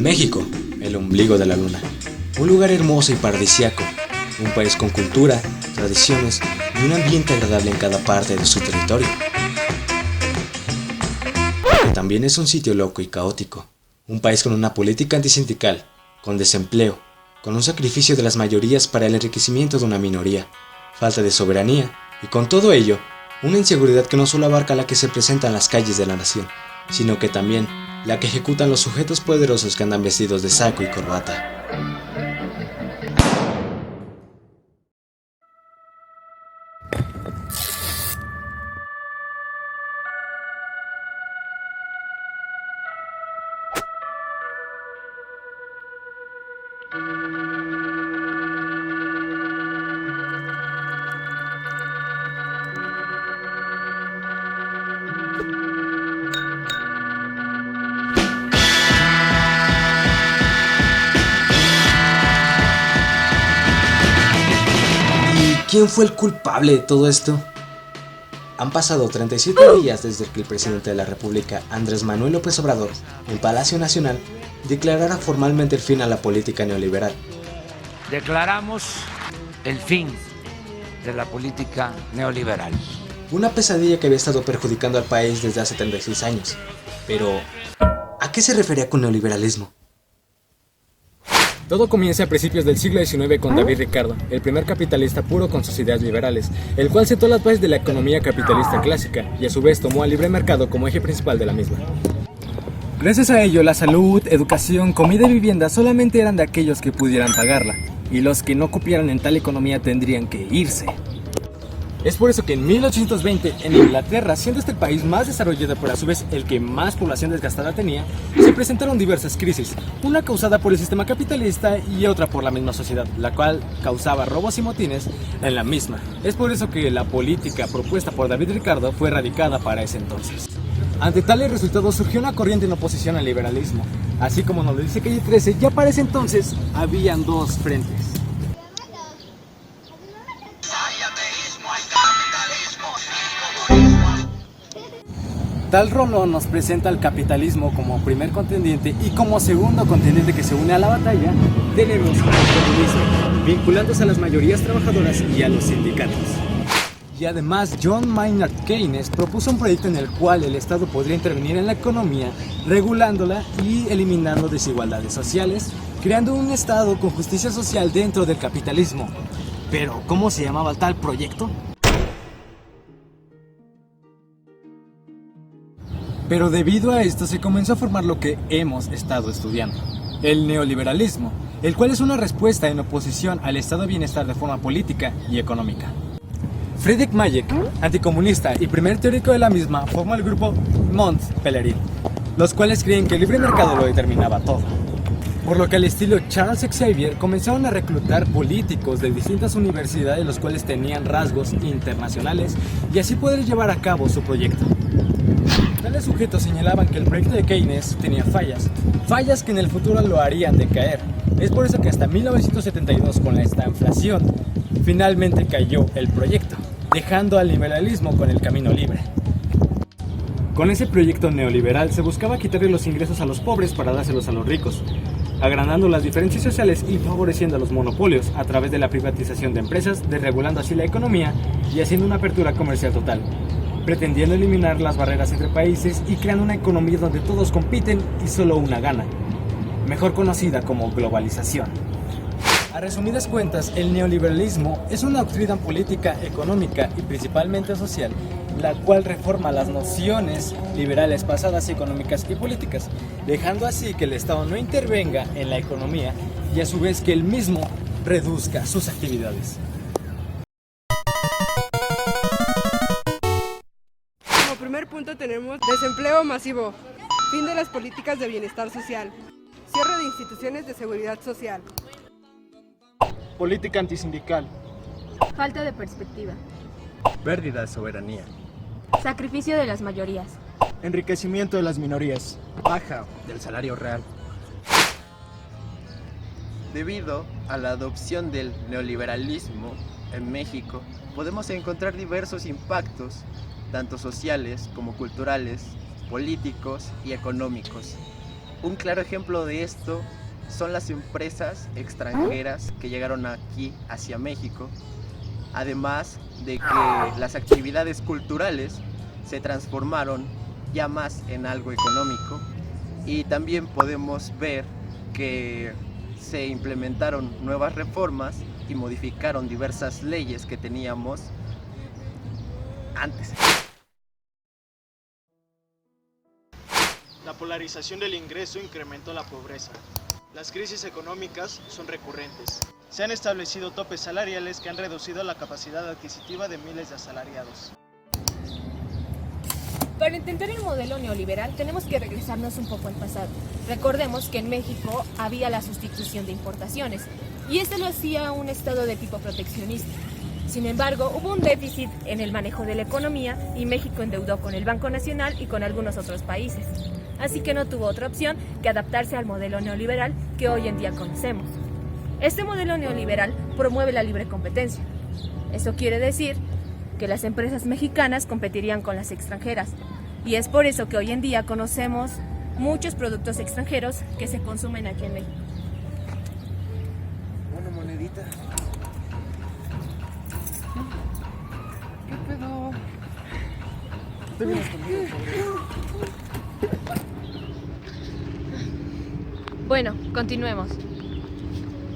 México, el ombligo de la luna. Un lugar hermoso y paradisíaco. Un país con cultura, tradiciones y un ambiente agradable en cada parte de su territorio. Que también es un sitio loco y caótico. Un país con una política antisindical, con desempleo, con un sacrificio de las mayorías para el enriquecimiento de una minoría, falta de soberanía y con todo ello, una inseguridad que no solo abarca la que se presenta en las calles de la nación, sino que también la que ejecutan los sujetos poderosos que andan vestidos de saco y corbata. ¿Quién fue el culpable de todo esto? Han pasado 37 días desde que el presidente de la República, Andrés Manuel López Obrador, en Palacio Nacional, declarara formalmente el fin a la política neoliberal. Declaramos el fin de la política neoliberal. Una pesadilla que había estado perjudicando al país desde hace 36 años. Pero, ¿a qué se refería con neoliberalismo? Todo comienza a principios del siglo XIX con David Ricardo, el primer capitalista puro con sus ideas liberales, el cual sentó las bases de la economía capitalista clásica y a su vez tomó al libre mercado como eje principal de la misma. Gracias a ello, la salud, educación, comida y vivienda solamente eran de aquellos que pudieran pagarla, y los que no cupieran en tal economía tendrían que irse. Es por eso que en 1820, en Inglaterra, siendo este el país más desarrollado pero a su vez el que más población desgastada tenía, se presentaron diversas crisis, una causada por el sistema capitalista y otra por la misma sociedad, la cual causaba robos y motines en la misma. Es por eso que la política propuesta por David Ricardo fue erradicada para ese entonces. Ante tales resultados surgió una corriente en oposición al liberalismo, así como nos lo dice Calle 13, ya para ese entonces habían dos frentes. Tal Rolón nos presenta al capitalismo como primer contendiente y como segundo contendiente que se une a la batalla tenemos al comunismo, vinculándose a las mayorías trabajadoras y a los sindicatos. Y además John Maynard Keynes propuso un proyecto en el cual el Estado podría intervenir en la economía, regulándola y eliminando desigualdades sociales, creando un Estado con justicia social dentro del capitalismo. Pero, ¿cómo se llamaba tal proyecto? Pero debido a esto se comenzó a formar lo que hemos estado estudiando, el neoliberalismo, el cual es una respuesta en oposición al estado de bienestar de forma política y económica. Friedrich Hayek, anticomunista y primer teórico de la misma, formó el grupo Mont Pelerin, los cuales creen que el libre mercado lo determinaba todo. Por lo que al estilo Charles Xavier comenzaron a reclutar políticos de distintas universidades los cuales tenían rasgos internacionales y así poder llevar a cabo su proyecto. Tales sujetos señalaban que el proyecto de Keynes tenía fallas que en el futuro lo harían decaer. Es por eso que hasta 1972, con la estanflación, finalmente cayó el proyecto, dejando al liberalismo con el camino libre. Con ese proyecto neoliberal se buscaba quitarle los ingresos a los pobres para dárselos a los ricos, agrandando las diferencias sociales y favoreciendo a los monopolios a través de la privatización de empresas, desregulando así la economía y haciendo una apertura comercial total, pretendiendo eliminar las barreras entre países y creando una economía donde todos compiten y solo una gana, mejor conocida como globalización. A resumidas cuentas, el neoliberalismo es una doctrina política, económica y principalmente social, la cual reforma las nociones liberales pasadas económicas y políticas, dejando así que el Estado no intervenga en la economía y a su vez que él mismo reduzca sus actividades. Como primer punto tenemos desempleo masivo, fin de las políticas de bienestar social, cierre de instituciones de seguridad social. Política antisindical. Falta de perspectiva. Pérdida de soberanía. Sacrificio de las mayorías. Enriquecimiento de las minorías. Baja del salario real. Debido a la adopción del neoliberalismo en México, podemos encontrar diversos impactos, tanto sociales como culturales, políticos y económicos. Un claro ejemplo de esto son las empresas extranjeras que llegaron aquí hacia México, además de que las actividades culturales se transformaron ya más en algo económico, y también podemos ver que se implementaron nuevas reformas y modificaron diversas leyes que teníamos antes. La polarización del ingreso incrementó la pobreza. Las crisis económicas son recurrentes. Se han establecido topes salariales que han reducido la capacidad adquisitiva de miles de asalariados. Para entender el modelo neoliberal tenemos que regresarnos un poco al pasado. Recordemos que en México había la sustitución de importaciones y este lo hacía un estado de tipo proteccionista. Sin embargo, hubo un déficit en el manejo de la economía y México endeudó con el Banco Nacional y con algunos otros países. Así que no tuvo otra opción que adaptarse al modelo neoliberal que hoy en día conocemos. Este modelo neoliberal promueve la libre competencia. Eso quiere decir que las empresas mexicanas competirían con las extranjeras. Y es por eso que hoy en día conocemos muchos productos extranjeros que se consumen aquí en México. Una monedita. ¿Qué pedo? ¿Te vienes conmigo, Bueno, continuemos.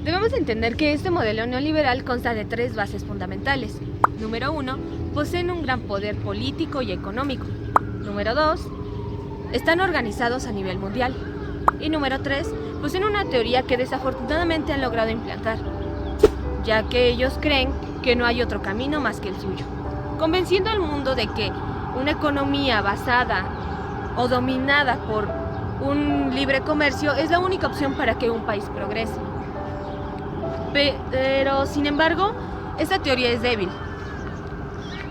Debemos entender que este modelo neoliberal consta de 3 bases fundamentales. Número 1, poseen un gran poder político y económico. Número 2, están organizados a nivel mundial. Y número 3, poseen una teoría que desafortunadamente han logrado implantar, ya que ellos creen que no hay otro camino más que el suyo, convenciendo al mundo de que una economía basada o dominada por un libre comercio es la única opción para que un país progrese. Pero, sin embargo, esta teoría es débil.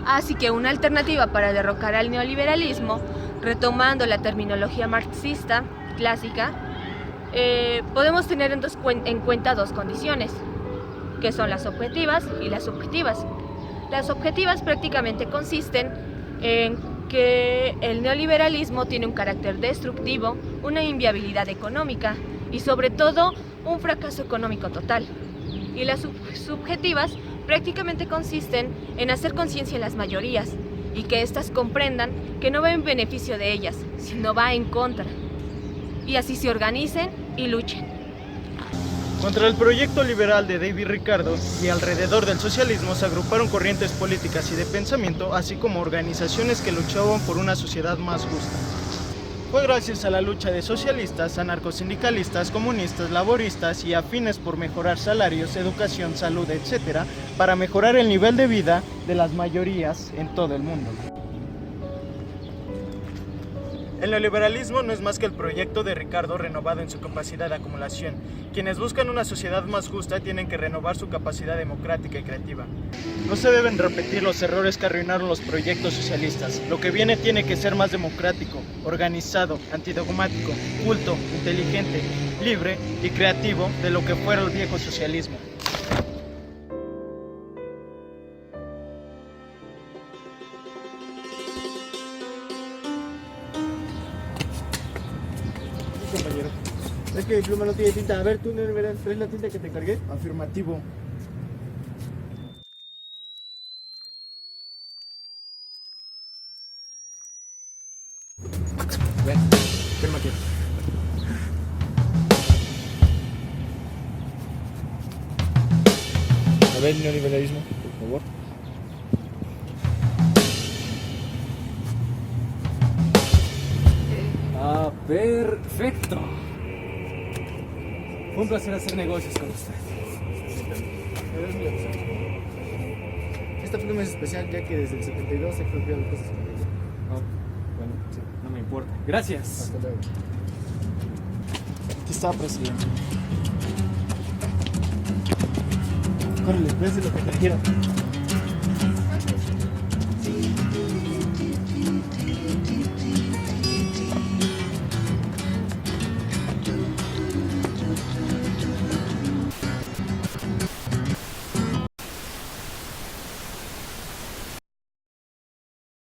Así que una alternativa para derrocar al neoliberalismo, retomando la terminología marxista clásica, podemos tener en cuenta 2 condiciones, que son las objetivas y las subjetivas. Las objetivas prácticamente consisten en que el neoliberalismo tiene un carácter destructivo, una inviabilidad económica y sobre todo un fracaso económico total. Y las subjetivas prácticamente consisten en hacer conciencia a las mayorías y que éstas comprendan que no va en beneficio de ellas, sino va en contra. Y así se organicen y luchen. Contra el proyecto liberal de David Ricardo y alrededor del socialismo se agruparon corrientes políticas y de pensamiento, así como organizaciones que luchaban por una sociedad más justa. Fue gracias a la lucha de socialistas, anarcosindicalistas, comunistas, laboristas y afines por mejorar salarios, educación, salud, etc., para mejorar el nivel de vida de las mayorías en todo el mundo. El neoliberalismo no es más que el proyecto de Ricardo renovado en su capacidad de acumulación. Quienes buscan una sociedad más justa tienen que renovar su capacidad democrática y creativa. No se deben repetir los errores que arruinaron los proyectos socialistas. Lo que viene tiene que ser más democrático, organizado, antidogmático, culto, inteligente, libre y creativo de lo que fuera el viejo socialismo. Compañero, es que mi pluma no tiene tinta. A ver, tú, neoliberal, ¿traes la tinta que te encargué? Afirmativo. Ven, firma aquí. A ver, neoliberalismo, por favor. Ah, perfecto. Fue un placer hacer negocios con usted. Esta pluma es especial ya que desde el 72 se copiado cosas con ella. Oh, bueno, sí, no me importa. Gracias. Hasta luego. Aquí está, presidente. Córrele, véase lo que te quiero.